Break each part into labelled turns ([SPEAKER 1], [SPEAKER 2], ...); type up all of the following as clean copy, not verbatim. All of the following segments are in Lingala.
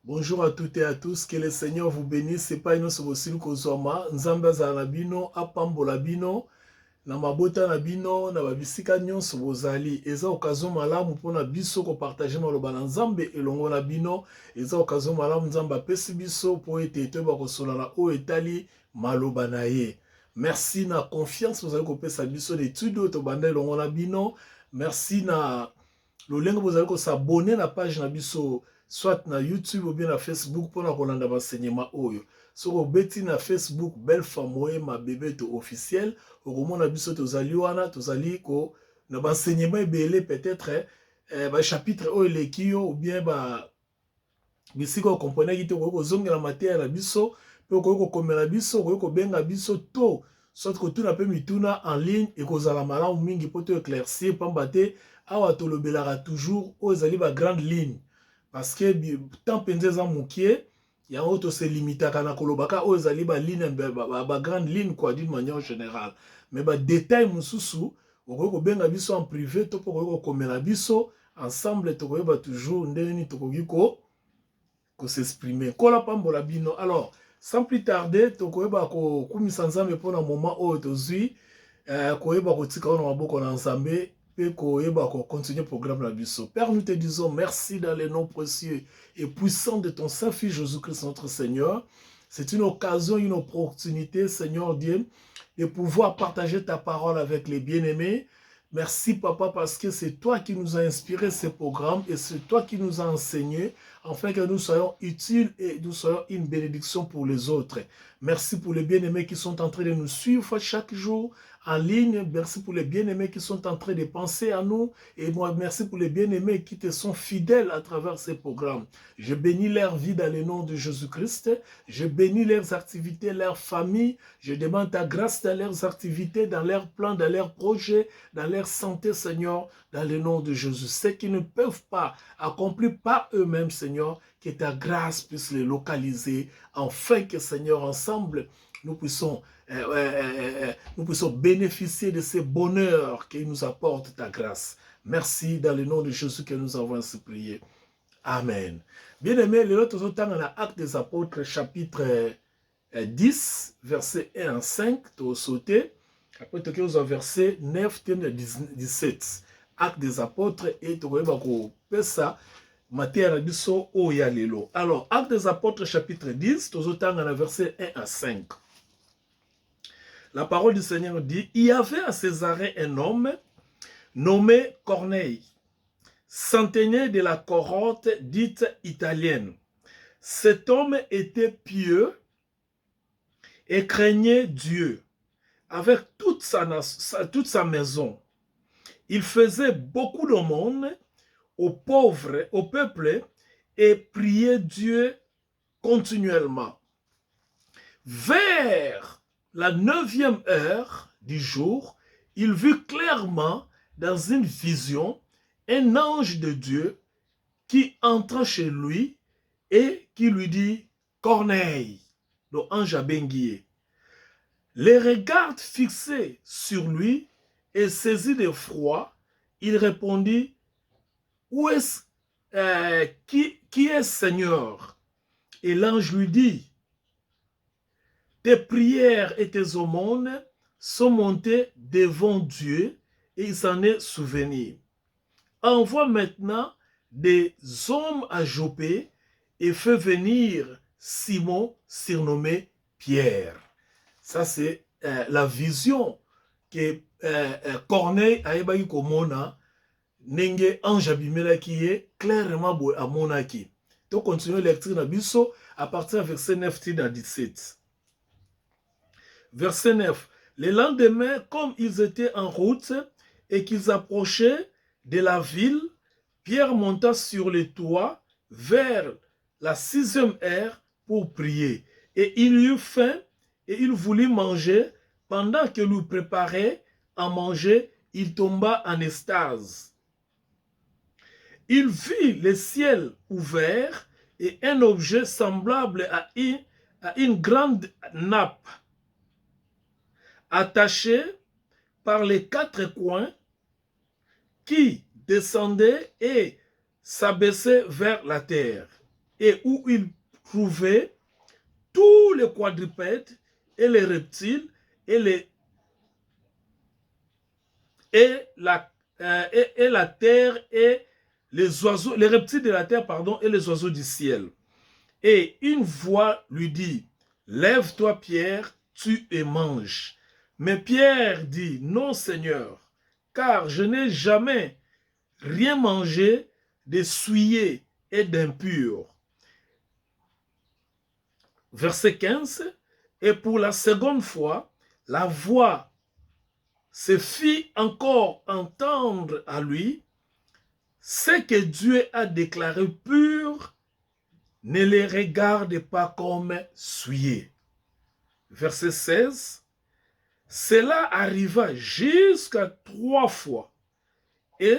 [SPEAKER 1] Bonjour à toutes et à tous, que le Seigneur vous bénisse. C'est pas une possible kozoma, nzamba za nabino, apambola bino, na mabota nabino, na babisika nyonso bozali. Eza occasion malamu pona biso ko partager maloba na nzambe elongo na bino. Eza occasion malamu nzamba pesi biso po ete toyeba kosola na o etali maloba na ye. Merci na confiance bozali kopesa biso d'étude to banda elongo na bino. Merci na lolenge bozali ko s'abonner na page na biso soit na YouTube ou bien na Facebook pour na kolanda baenseignement oyo. Soko beti na Facebook Belle Femme ma bébé to officiel, okomona biso tozali wana, tozali ko na baenseignement ebele peut-être ba chapitre oyo leki yo ou bien ba bisika okomprene ki te ko zongela matière na biso, pe ko komela biso, ko benga biso to soit que tout na pe mituna en ligne et kozala malamu mingi po to éclaircir pamba te awa tolobelaka toujours oyo ezali ba grande ligne. Parce que tant penze eza mokie yango to se limitaka na kolobaka oyo ezali ba ligne ba grande ligne quoi d'une manière générale, mais ba détail mosusu okoki kobenga biso en privé to po koki kokomela biso ensemble tokoyeba toujours ndenge nini tokoki ko s'exprimer kola pambola bino. Alors sans plus tarder tokoyeba kokumisa nzambe mpona moment oyo tozwi koyeba kotika wana maboko na nzambe. Continuer le programme la biso. Père, nous te disons merci dans les noms précieux et puissants de ton Saint-Fils Jésus-Christ notre Seigneur. C'est une occasion, une opportunité, Seigneur Dieu, de pouvoir partager ta parole avec les bien-aimés. Merci, Papa, parce que c'est toi qui nous as inspiré ce programme et c'est toi qui nous as enseigné afin que nous soyons utiles et nous soyons une bénédiction pour les autres. Merci pour les bien-aimés qui sont en train de nous suivre chaque jour en ligne. Merci pour les bien-aimés qui sont en train de penser à nous. Et moi, merci pour les bien-aimés qui te sont fidèles à travers ces programmes. Je bénis leur vie dans le nom de Jésus-Christ. Je bénis leurs activités, leurs familles. Je demande ta grâce dans leurs activités, dans leurs plans, dans leurs projets, dans leur santé, Seigneur, dans le nom de Jésus. Ceux qui ne peuvent pas accomplir par eux-mêmes, Seigneur, que ta grâce puisse les localiser, afin que, Seigneur, ensemble, nous puissions bénéficier de ce bonheur qu'il nous apporte ta grâce. Merci dans le nom de Jésus que nous avons ainsi prié. Amen. Bien-aimés, les autres temps dans l'Acte des Apôtres, chapitre 10, verset 1 à 5, tu as sauté. Après, tu as verset 9, 17. Acte des Apôtres, et tu as ça. Alors, Acte des Apôtres, chapitre 10, tu as verset 1 à 5. La parole du Seigneur dit, il y avait à Césarée un homme nommé Corneille, centenier de la cohorte dite italienne. Cet homme était pieux et craignait Dieu avec toute sa maison. Il faisait beaucoup d'aumônes aux pauvres, au peuple, et priait Dieu continuellement. Vers la 9e heure du jour, il vit clairement dans une vision un ange de Dieu qui entra chez lui et qui lui dit « Corneille », le ange a benguié. Les regards fixés sur lui et saisi d'effroi, il répondit « Où est-ce qui est Seigneur ?» Et l'ange lui dit « Tes prières et tes aumônes sont montées devant Dieu et il s'en est souvenu. Envoie maintenant des hommes à Jopé et fais venir Simon, surnommé Pierre. » Ça, c'est la vision que Corneille a eu komona nenge ange abimela qui est clairement à monaki. Donc, continuons la lecture de Bisso à partir du verset 9 à 17. Verset 9. Le lendemain, comme ils étaient en route et qu'ils approchaient de la ville, Pierre monta sur le toit vers la 6e heure pour prier. Et il eut faim et il voulut manger. Pendant que lui préparait à manger, il tomba en extase. Il vit le ciel ouvert et un objet semblable à une grande nappe attachée par les 4 coins qui descendait et s'abaissait vers la terre. et où il trouvait tous les quadrupèdes et les reptiles et la terre et les oiseaux, les reptiles de la terre, pardon, et les oiseaux du ciel. Et une voix lui dit, lève-toi Pierre, tue et mange. Mais Pierre dit, non Seigneur, car je n'ai jamais rien mangé de souillé et d'impur. Verset 15, et pour la seconde fois, la voix se fit encore entendre à lui, ce que Dieu a déclaré pur, ne les regarde pas comme souillés. Verset 16, cela arriva jusqu'à 3 fois. Et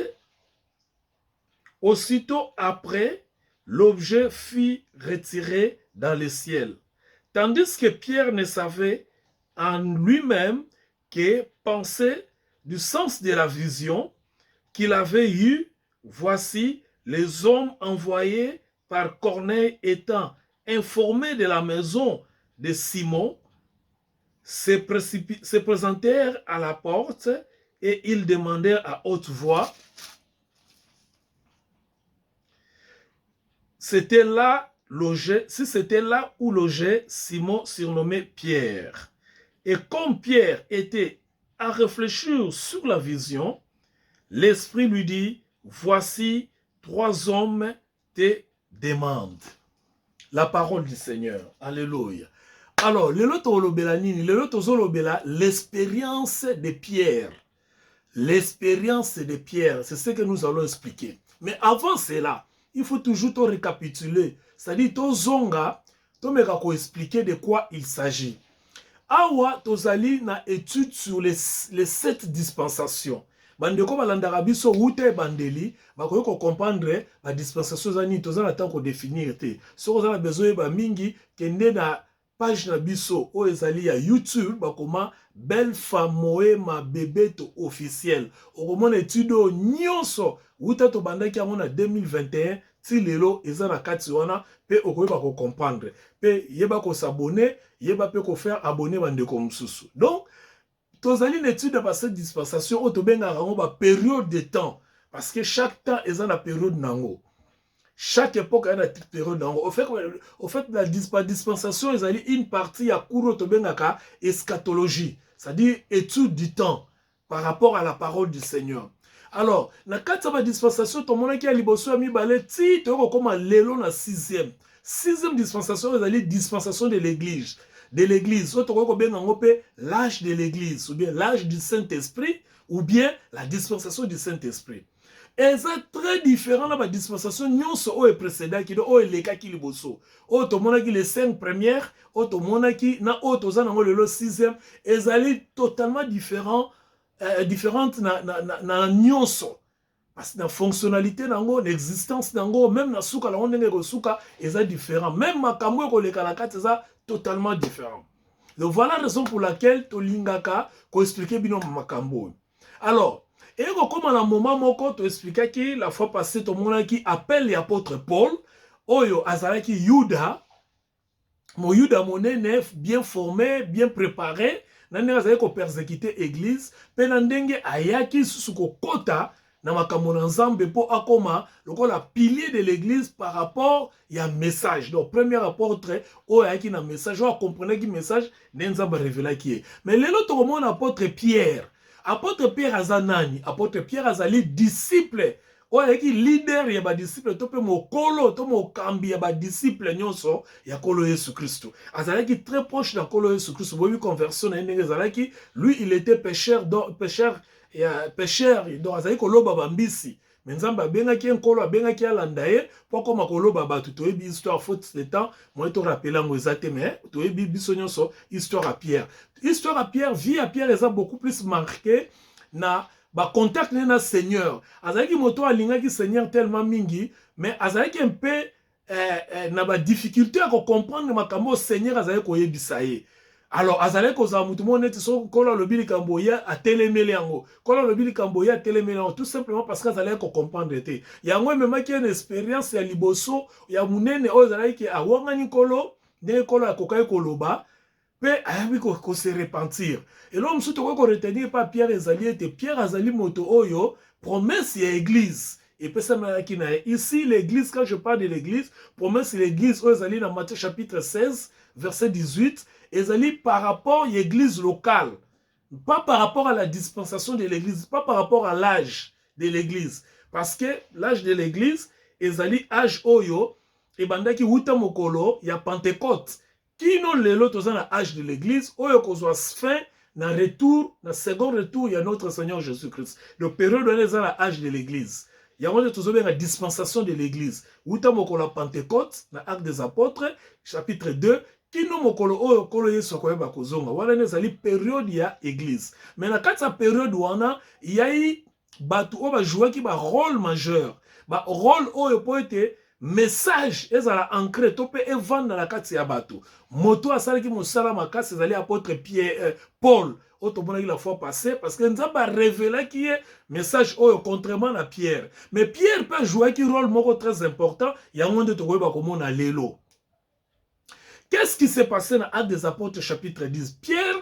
[SPEAKER 1] aussitôt après, l'objet fut retiré dans le ciel. Tandis que Pierre ne savait en lui-même que penser du sens de la vision qu'il avait eue. Voici les hommes envoyés par Corneille étant informés de la maison de Simon, se présentèrent à la porte et ils demandèrent à haute voix. C'était là où logeait Simon surnommé Pierre. Et comme Pierre était à réfléchir sur la vision, l'Esprit lui dit, voici 3 hommes te demandent. La parole du Seigneur. Alléluia. Alors, l'expérience de Pierre. L'expérience de Pierre, c'est ce que nous allons expliquer. Mais avant cela, il faut toujours te récapituler. C'est-à-dire, tozonga, tomeka ko expliquer de quoi il s'agit. Awa, tozali na étude sur les 7 dispensations. Bandeko balandaka biso wute bandeli, bakoki ko comprendre ba dispensation zani tozana tant ko définir te. Soko zana besoin ba mingi kende na page na biso o ezali ya YouTube bakoma Belfa Moema Bebeto officiel. Okomona étude nyonso wuta to bandaki yango na 2021 ti lelo eza na kati wana pe okoyeba ko comprendre. Pe yeba ko s'abonner, yeba pe ko faire abonner bandeko mususu. Donc tozali une étude de cette dispensation au tobenga rango ba période de temps parce que chaque temps est une période nango. Chaque époque a une période nango. Au fait la dispensation est une partie à cours tobenga eschatologie, c'est-à-dire étude du temps par rapport à la parole du Seigneur. Alors, na kati ba dispensation to mona ki a liboso ya mibale ti to comme lelo na 6e. 6e dispensation est dispensation de l'église. De l'église, l'âge de l'église, ou bien l'âge du Saint-Esprit, ou bien la dispensation du Saint-Esprit. Et c'est très différent de la dispensation nyonso est précédente qui est le cas qui est bosso. Auto monaki les 5 premières, auto monaki na auto zanango le 6e, elles totalement différentes na nyonso. Parce que la fonctionnalité nango, l'existence nango, même na suka la ondenge ko suka, eza différent. Même makambo ko le kalakati eza totalement différent. Donc voilà la raison pour laquelle to lingaka ko expliquer bino makambo. Alors, et comme à un moment moko to expliquer que la fois passée to mona qui appelle l'apôtre Paul, oyo azalaki Yuda, mon Yuda monene bien formé, bien préparé, nande azalaki ko persécuter église, pe nandenge ayaki susuko kota na makambo na nzambe po akoma lokola pilier de l'église par rapport ya message. Donc premier apôtre o ayaki na message o comprenait ki message ne nzambe révéla ki est. Mais lelo to komona apôtre Pierre. Apôtre Pierre azanani, apôtre Pierre azali disciple o ayaki leader ya ba disciple to pe mokolo to mokambi ya ba disciple nyonso ya kolo Yesu Christ. Azalaki très proche na kolo Yesu Christ. Bo conversion na ndenge azalaki, lui il était pécheur donc azali koloba bambisi mais nzambe abengaki nkolo abengaki alanda ye po koma koloba bato toyebi histoire faute de temps moi to rappela ngo eza te mais toyebi biso nyonso histoire à Pierre vie à Pierre eza beaucoup plus marqué na ba contact na Seigneur azalaki moto alingaki Seigneur tellement mingi mais azalaki un peu na ba difficulté à comprendre makambo Seigneur azalaki koyebisa ye. Alors, azale kozala mutu mo neti so kola lobili kamboya a telemele yango. Kola lobili kamboya a telemele yango. Tout simplement parce que azale ko comprendre te. Yango même qui a une expérience ya liboso ya munene o azale ki awangani kolo de kolo akokai koloba pe ayabi ko se repentir. Et l'homme surtout ko retenir pas Pierre ezali ete Pierre azali moto oyo promesse ya église. Et puis ça ici l'église, quand je parle de l'église, promesse l'église, ezali dans Matthieu chapitre 16 verset 18. Ezali par rapport à l'église locale, pas par rapport à la dispensation de l'église, pas par rapport à l'âge de l'église. Parce que l'âge de l'église, ezali âge oyo, et bandaki wuta mokolo, ya Pentecôte. Qui non lelo toza na âge de l'église, oyo kozwa fin, na retour, na second retour, il y a notre Seigneur Jésus-Christ. Le période où on est dans l'âge de l'église. Il y a une dispensation de l'église. Wuta mokolo Pentecôte, na acte des apôtres, chapitre 2, kino mokolo oyo kolo yesu akoyeba kozonga wana ezali période ya église mais na kati ya période wana yai batu oyo bajouaki ba rôle majeur ba rôle oyo po ete message ezala ancré to pe evanda na kati ya batu moto asalaki mosala makasi ezali apôtre Pierre Paul oyo tomonaki la fois passée parce que nzambe arevelaki ye message oyo contrairement à Pierre mais Pierre peut jouaki rôle moko très important yango nde tokoyeba komona lelo. Qu'est-ce qui s'est passé dans Actes des Apôtres chapitre 10? Pierre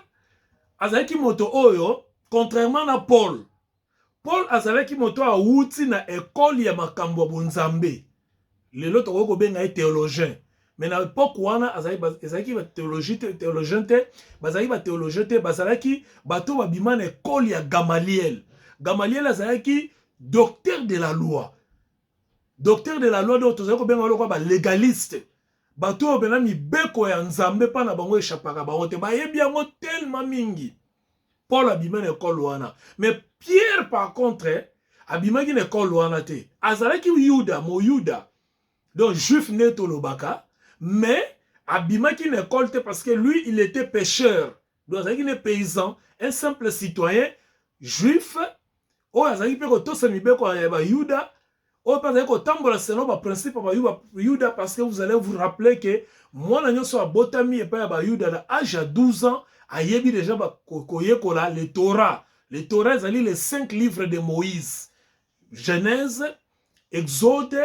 [SPEAKER 1] azalaki moto oyo, contrairement à Paul. Paul azalaki moto a outi na école ya makambo bonzambe. Lelo toko benga théologien. Mais na époque wana azalaki ba théologien te, bazalaki ba théologien te, bazalaki bato babima na école ya Gamaliel. Gamaliel azalaki docteur de la loi. Docteur de la loi donc tozalaki benga lokwa ba légaliste. Bato bena mibeko ya nzambe pa na bango eshapaka bango te bayebi yango tellement mingi. Paul abima na école wana. Mais Pierre par contre abimaki na école wana te. Azalaki Yuda, mo Yuda. Donc juif né tolobaka, mais abimaki na école te parce que lui il était pêcheur. Donc azalaki ne paysan, un simple citoyen juif. O azalaki pe ko tosa mibeko ya ba Yuda. Ou pas que selon le principe de Yuda, parce que vous allez vous rappeler que moi, je suis botami et pas à Yuda, à l'âge de 12 ans, à Yebi déjà le Torah. Le Torah, c'est les 5 livres de Moïse. Genèse, Exode,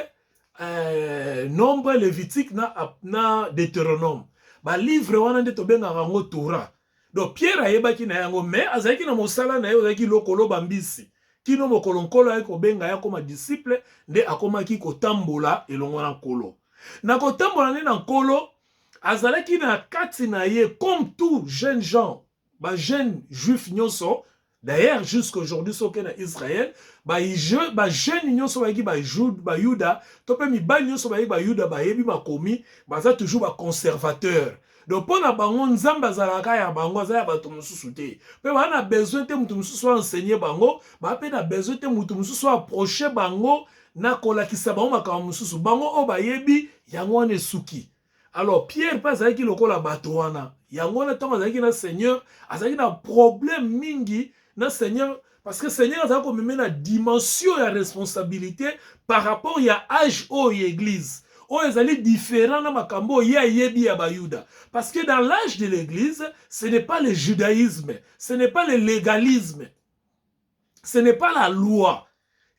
[SPEAKER 1] Nombre, Lévitique, na Deutéronome. Le livre, on a dit que Torah. Donc Pierre a yebaki na yango, mais azaki na mosala na yo azaki lokolo bambisi. Kino mokolo nkolo ayeko benga ya koma disciple nde akomaki kotambola elongo na nkolo. Na kotambola ne na nkolo azalaki na kati na ye comme tout jeune gens, ba jeune juif nyonso, d'ailleurs jusqu'à aujourd'hui soke na Israël, ba jeune nyonso ba Yuda, to pe mibali nyonso ba Yuda ba yebi makomi, baza toujours ba conservateur. Donc pour na bango nzamba zalaka ya bango za ya bato mususu te. Pe ba na besoin te mutu mususu enseigner bango, ba pe na besoin te mutu mususu approcher bango na kolakisa bango makambo mususu. Bango o ba yebi yango wana suki. Alors Pierre pas azaki lokola bato wana. Yango na tango azaki na Seigneur, azaki na problème mingi na Seigneur parce que Seigneur azaki ko meme na dimension ya responsabilité par rapport ya âge au église. Oh, ils allaient différents dans makambo ya yebi ya bayuda. Parce que dans l'âge de l'église, ce n'est pas le judaïsme, ce n'est pas le légalisme, ce n'est pas la loi.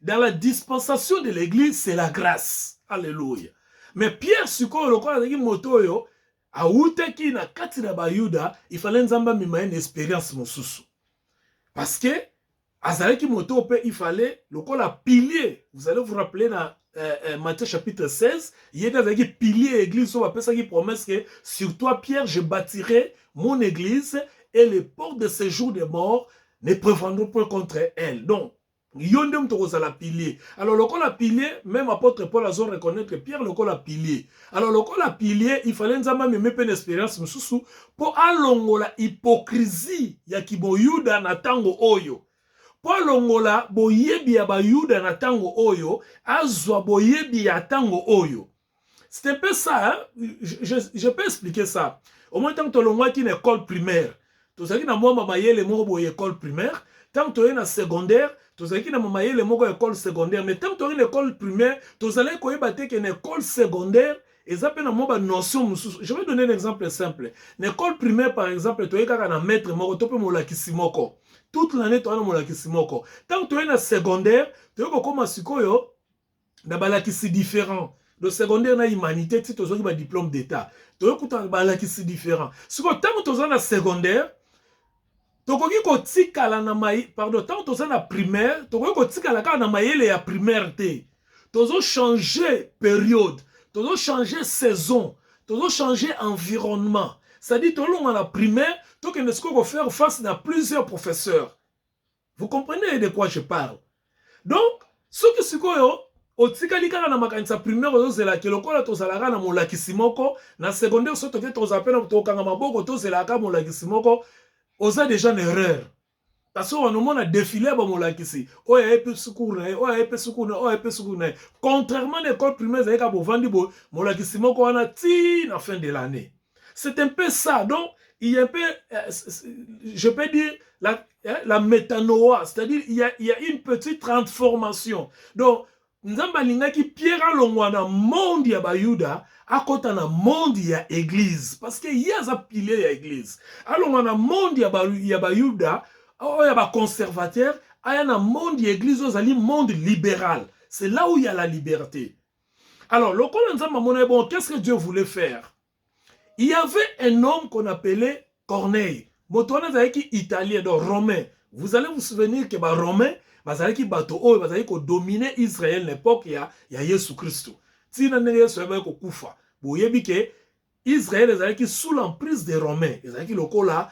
[SPEAKER 1] Dans la dispensation de l'église, c'est la grâce. Alléluia. Mais Pierre Suko, le corps de Motoyo, a outeki na kati na bayuda, il fallait nzamba mima une expérience mususu. Parce que azaleki moto il fallait le corps la pilier. Vous allez vous rappeler dans Matthieu chapitre 16, il y a des piliers église, on appelle ça qui promesse que sur toi Pierre je bâtirai mon église et les portes de séjour des morts ne prévaudront point contre elle. Donc yondem to la pilier. Alors le col à pilier, même apôtre Paul a reconnaître que Pierre le col à pilier. Alors le col à pilier, il fallait nzamba me mettre une expérience mususu pour alongola hypocrisie ya kiboyuda na tango oyo. Pour longola boyebi ya bayuda na tango oyo, azwa boyebi ya tango oyo. C'est un peu ça, hein? Je peux expliquer ça. Au moins, tant que tu as une école primaire, tu as une école primaire, tant que tu as une secondaire, tu as une école secondaire, mais tant que tu as une école primaire, tu as une école secondaire, Et ça peut avoir une notion. Je vais donner un exemple simple. L'école primaire, par exemple, tu as un maître, tu peux mon lakisimoko. Toute l'année, tu as mon lakisimoko. Tant que tu es en secondaire, tu as comme un sikoyo, tu as un lakisi différent. Le secondaire, na humanité, tu as un diplôme d'état. Tu as un lakisi différent. Tant que tu es en secondaire, tokoki kotikala na mai pardon tant toza na primaire tokoki kotikala kaka na mayele ya primaire te tozo changer période tozo changer saison tozo changer environnement c'est-à-dire tolonga na primaire tokende siko faire face à plusieurs professeurs. Vous comprenez de quoi je parle? Donc soki sikoyo otikali kaka na makanisa primaire ozozelaki lokola tozalaka na molakisi moko na secondaire so toke tozapena tokanga maboko tozelaka molakisi moko oza déjà une erreur. Parce qu'on a défilé à Molakisi. Oh, il y a un peu de secours, oh, il y a un peu de secours, oh, il y a un peu de secours. Contrairement à l'école primaire, il y a un peu de Molakisi, on a à la fin de l'année. C'est un peu ça. Donc, il y a un peu, je peux dire, la métanoïa, c'est-à-dire, il y a une petite transformation. Donc, Nzamba lingaki Pierre Longwana, monde ya Bayuda, à côté na monde ya église parce que y a za pilier ya église alors na monde ya Bayuda oh ya ba conservateur aya na monde ya église ozali monde libéral, c'est là où il y a la liberté. Alors le Nzamba mona bon, qu'est-ce que Dieu voulait faire? Il y avait un homme qu'on appelait Corneille, motona zaiki italien donc romain. Vous allez vous souvenir que ba romain bazalaki bato oyo bazalaki ko dominer Israël l'époque ya Yesu Christo. Tina ndenge Yesu yaba ko kufa. Boyebi ke Israël ezalaki sous l'emprise des Romains. Ezalaki lokola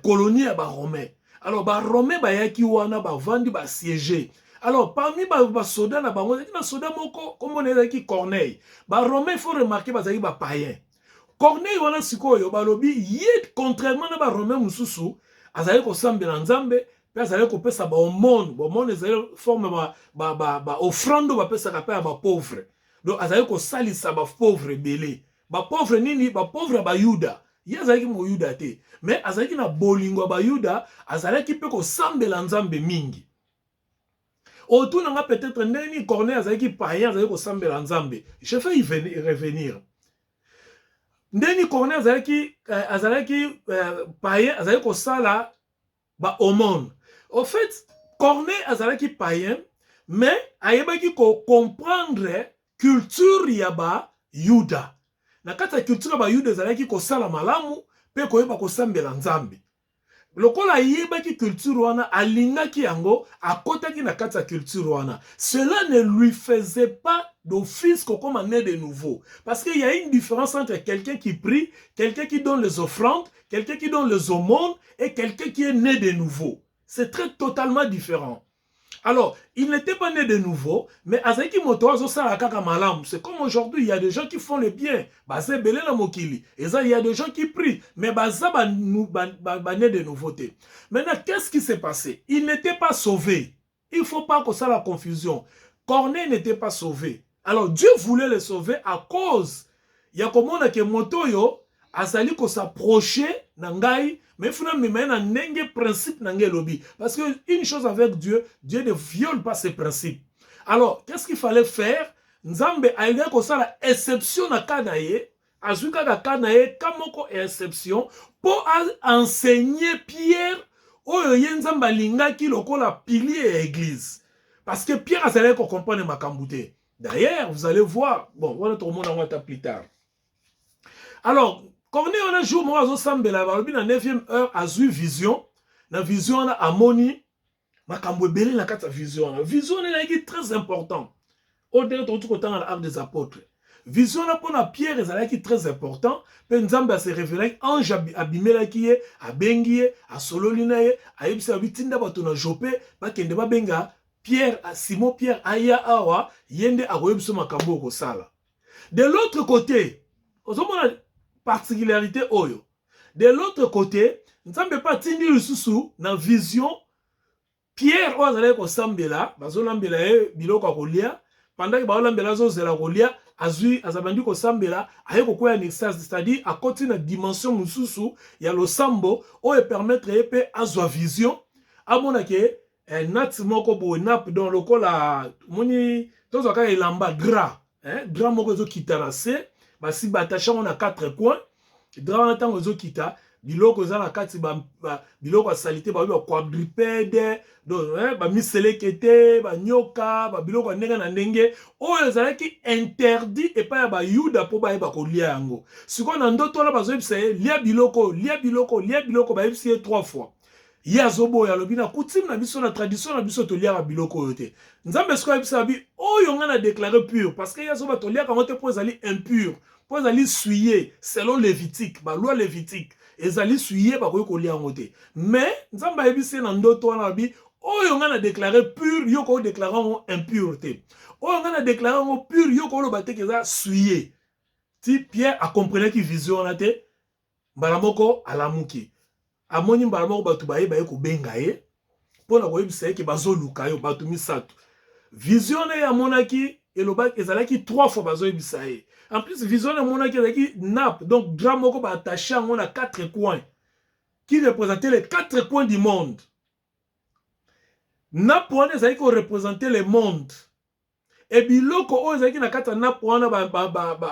[SPEAKER 1] colonie ya ba Romains. Alors ba Romains bayaki wana ba vandi ba siéger. Alors parmi ba soldats na bango, na soldat moko comme on ezalaki Corneille. Ba Romains faut remarquer bazalaki ba païens. Corneille wana sikoyo balobi yé contrairement na ba Romains mususu azalaki ko sambela nzambe. Azalaki kopesa ba aumône, ba aumône ezali forme ba offrande ba pesa ka pa ba pauvre. Donc azalaki ko salisa ba pauvre belé. Ba pauvre nini ba pauvre ba Yuda. Ye azalaki mo Yuda te, mais azalaki na bolingo ba Yuda, azalaki pe ko sambela nzambe mingi. Autour nga peut-être ndeni Corneille azalaki païen, azalaki ko sambela nzambe. Je vais y revenir. Ndeni Corneille azalaki païen, azalaki ko sala ba aumône. Au fait, Corneille azalaki païen, mais ayebaki ko comprendre culture ya ba Yuda. Na kata culture ba Yuda azalaki ko sala malamu pe ko yeba ko sambela nzambe. Lokola ayebaki culture wana alingaki yango akotaki na kata culture wana. Cela ne lui faisait pas d'office comme né de nouveau. Parce qu'il y a une différence entre quelqu'un qui prie, quelqu'un qui donne les offrandes, quelqu'un qui donne les aumônes et quelqu'un qui est né de nouveau. C'est totalement différent. Alors, il n'était pas né de nouveau, mais Azaki Motoazo Sarakaka Malam. C'est comme aujourd'hui, il y a des gens qui font le bien. Bazé Belé la Mokili. Et ça, il y a des gens qui prient. Mais Baza né de nouveauté. Maintenant, qu'est-ce qui s'est passé? Il n'était pas sauvé. Il ne faut pas que ça la confusion. Corneille n'était pas sauvé. Alors, Dieu voulait le sauver à cause. Il y a comme on a que Motoyo, Azali ko s'approcher Nangai. Mais finalement, il y a un principe dans le lobby. Parce qu'une chose avec Dieu, Dieu ne viole pas ses principes. Alors, qu'est-ce qu'il fallait faire? Nzambe a eu une exception à Kanaye, azuka ka Kanaye, kamoko exception, pour enseigner Pierre, oyo yenzamba lingaki lokola pilier et église. Parce que Pierre a salé qu'on comprenne ma kambouté. D'ailleurs, vous allez voir, bon, on va tout le monde en plus tard. Alors, Corneille, on a joué, moi, à Sambela, dans la 9e heure, a eu vision. La vision, on a harmonie. Ma kambouébélé, la carte vision. La vision, est très important. Au-delà de tout temps, dans l'arbre des apôtres. Vision, pour la pierre, est très important. Puis, Nzamba se révélé, ange abimela qui est, à Bengie, à Sololinaye, à Ibsa, à Bitinda, à Jopé, à Kendeba Benga, Pierre, à Simon Pierre, Aya Awa, Yende, à Royebso Makambo, Kosala. De l'autre côté, on a particularité oyo. De l'autre côté, nous ne sommes pas tindi le sous dans vision. Pierre oazale ko sambela, bazolambela biloko kolia, pendant que bazolambela zozela kolia, azui azabandi ko sambela, aye ko koya extase, c'est-à-dire à côté na dimension mususu, ya lo sambo oyo permettre epé azwa vision. Amona ke nat moko bo nap dans lokola moni tozo ka elamba dra, hein, dra moko zo kitarase. basi batacha on a 4 coins drap wana ntango ezokita biloko eza na kati biloko ya salite ba quadrupede bamiselekete banyoka babiloko ya ndenge na ndenge oyo ezalaki interdit epai ya bayuda mpo bayeba kolia yango sikoyo na ndoto wana bazoyebisa ye lia biloko bayebisi ye 3 fois ye azoboya alobi na coutume na biso na tradition na biso toliaka biloko oyo te nzambe sikoyo ayebisa babi oyo nga na déclaré pur parce que ye azoba toliaka yango te mpo ezali impur mpo ezali suye selon lévitique baloi lévitique ezali suye bakoki kolia yango te mais nzambe ayebisi ye na ndoto wana babi oyo nga na déclaré pur yo ko déclaré yango impur te oyo nga na déclaré yango pur yo koloba te eza suye ti Pierre akomprenaki vision wana te mbala moko alamuki amoni mbala moko bato baye kobenga ye mpona koyebisa ye ke bazoluka yo bato misato vision ye amonaki ezalaki 3 fois bazoyebisa ye en plus vision amonaki ezalaki nappe donc drap moko baattaché yango na 4 coins qui représentait les 4 coins du monde nappe wana ezalaki koreprésenter le monde et biloko oyo ezalaki na kati ya nappe wana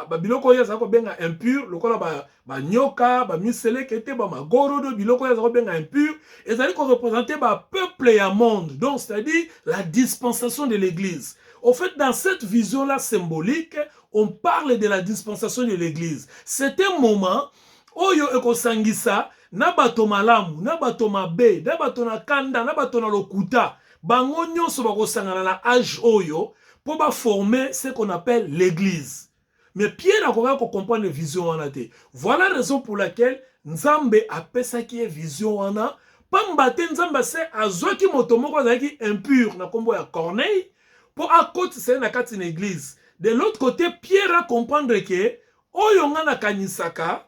[SPEAKER 1] babiloko oyo ezalaki kobenga impur lokola banyoka bamiselekete bamagorodo biloko oyo ezalaki kobenga impur ezalaki koreprésenter bapeuple ya monde donc c'est-à-dire la dispensation de l'église. Au fait, dans cette vision-là symbolique, on parle de la dispensation de l'église. C'est un moment où ekosangisa na bato malamu, na bato mabe, na bato na kanda, na bato na lokuta, bango nyonso bakosangana na âge oyo pour former ce qu'on appelle l'église. Mais Pierre a comprendre la vision wana te. Voilà la raison pour laquelle Nzambe apesa ki vision wana, pambate Nzambe se azoki moto moko azaki impur na kombo ya Corneille pour à côté c'est na kati na église. De l'autre côté Pierre a comprendre que oyo nga na kanisaka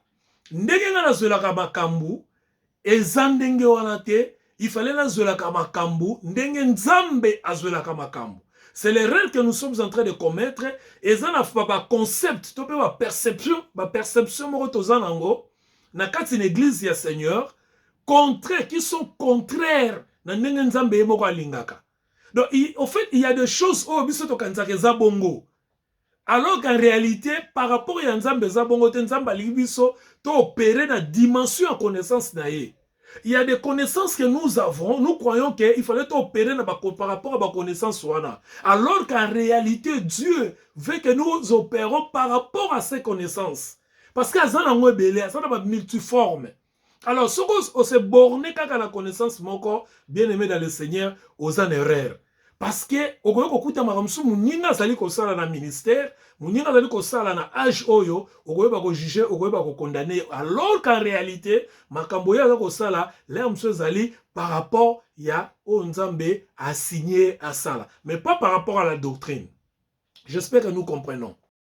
[SPEAKER 1] ndenge nga na zwelaka makambu eza ndenge wana te, il fallait na zwelaka makambu ndenge Nzambe azwelaka makambu. C'est l'erreur que nous sommes en train de commettre et ça n'a pas concept, to pe perception moko tozanango na kati na église ya Seigneur contraires qui sont contraires na ndenge Nzambe moko alingaka. Donc au fait il y a des choses au biso to kanzaka za bongo. Alors qu'en réalité par rapport à Nzambe za bongo te Nzambe alibiso to opérer na dimension en connaissance na ye. Il y a des connaissances que nous avons, nous croyons qu'il fallait opérer par rapport à la connaissance. Alors qu'en réalité, Dieu veut que nous opérons par rapport à ces connaissances. Parce qu'il y a multiforme. Alors, si on se borne à la connaissance, mon corps, bien aimé dans le Seigneur, aux en erreur. Parce que, au Kokuta Maramsu, Mouninga Zali Kosala na ministère, Mouninga Zali Kosala na âge Oyo, au Koyeba ko juger, au Koyeba ko condamner. Alors qu'en réalité, Makamboya Kosala, l'homme Zali, par rapport, ya Nzambe a signé à Sala. Mais pas par rapport à la doctrine. J'espère que nous comprenons.